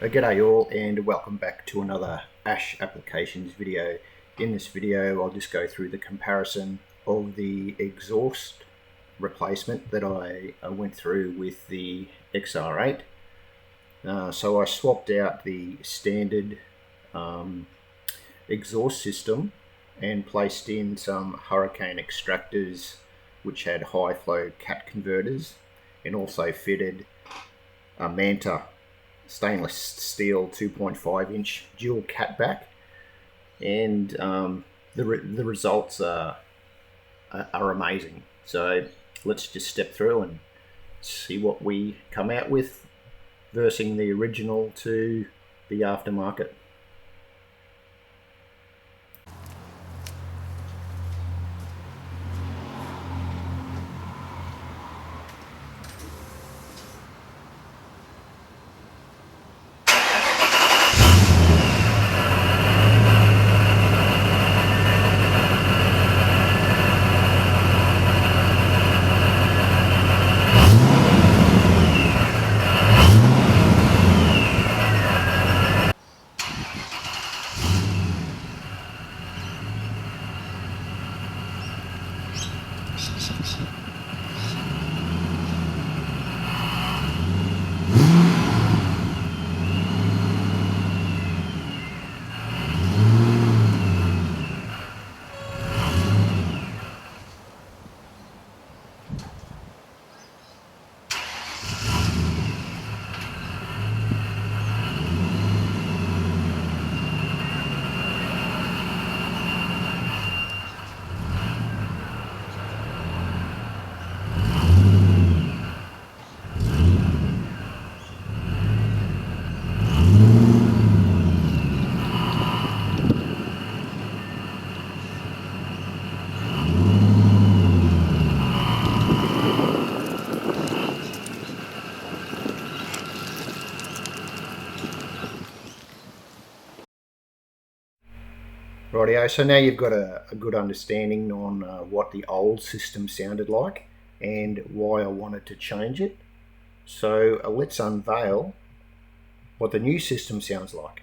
G'day all, and welcome back to another Ash applications video. In this video I'll just go through the comparison of the exhaust replacement that I went through with the XR8. So I swapped out the standard exhaust system and placed in some Hurricane extractors which had high flow cat converters, and also fitted a Manta stainless steel 2.5 inch dual catback, and the results are amazing. So let's just step through and see what we come out with versus the original to the aftermarket. Rightio, so now you've got a good understanding on what the old system sounded like and why I wanted to change it. So let's unveil what the new system sounds like.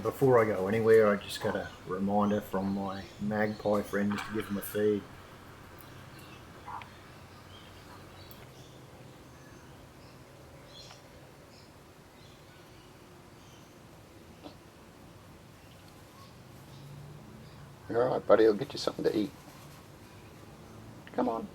Before I go anywhere, I just got a reminder from my magpie friends to give them a feed. Alright buddy, I'll get you something to eat. Come on.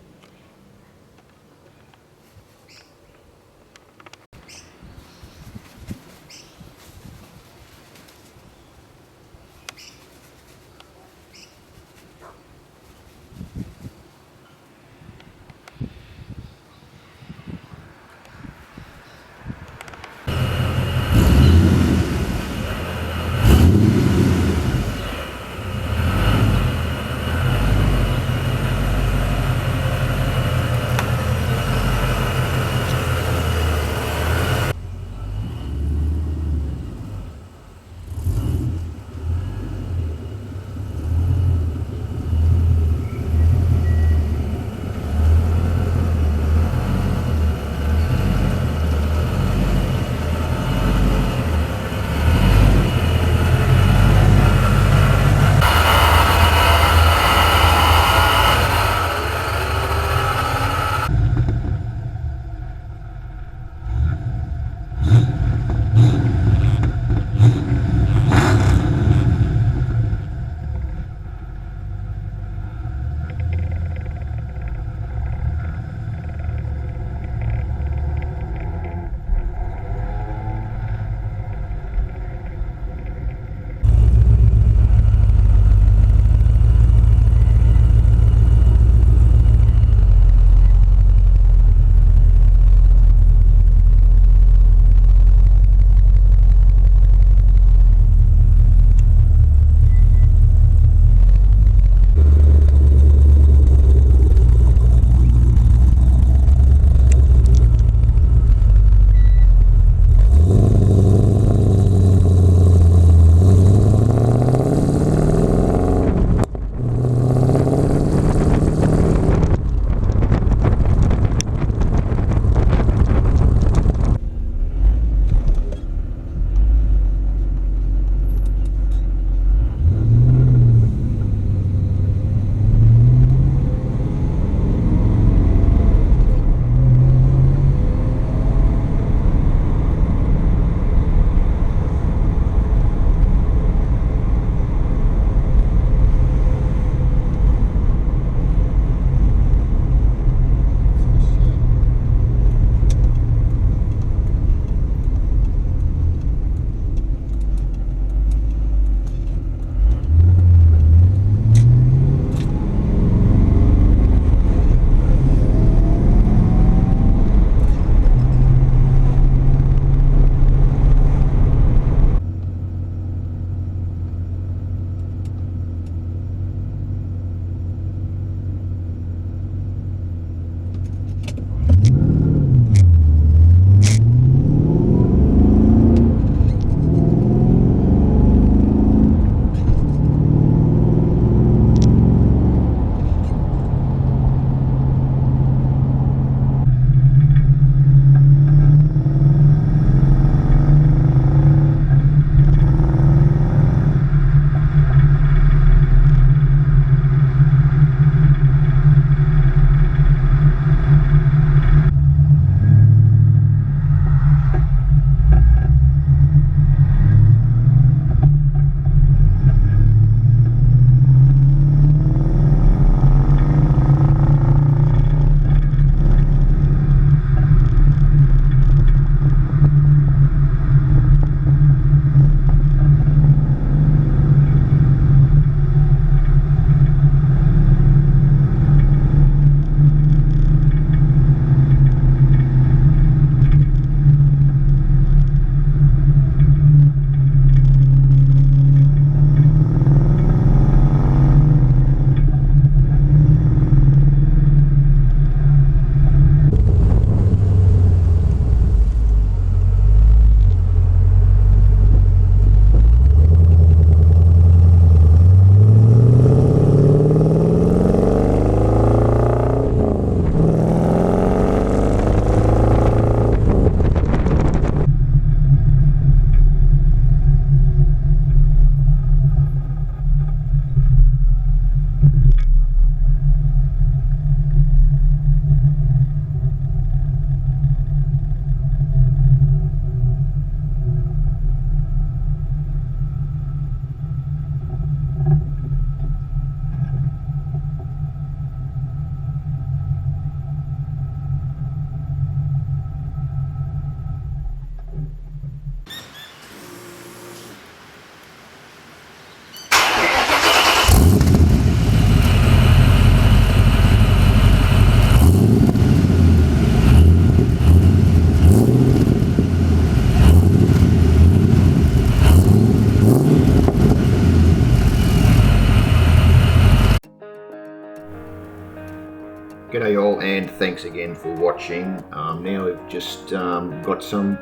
and thanks again for watching. Now we've just got some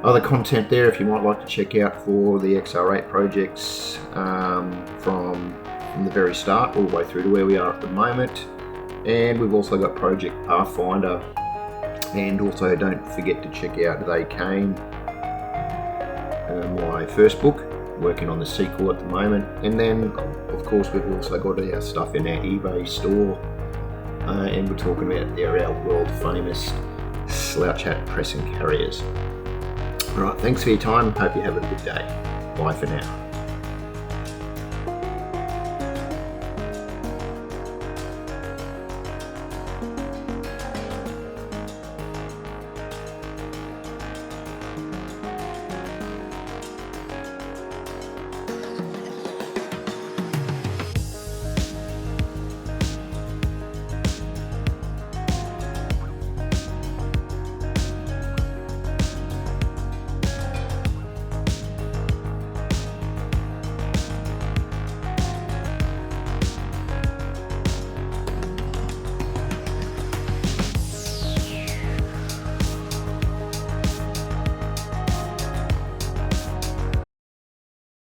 other content there if you might like to check out for the XR8 projects from the very start all the way through to where we are at the moment. And we've also got Project Pathfinder, and also don't forget to check out They Came, my first book, working on the sequel at the moment. And then of course we've also got our stuff in our eBay store, and we're talking about our world famous slouch hat press and carriers. Alright, thanks for your time, hope you have a good day. Bye for now.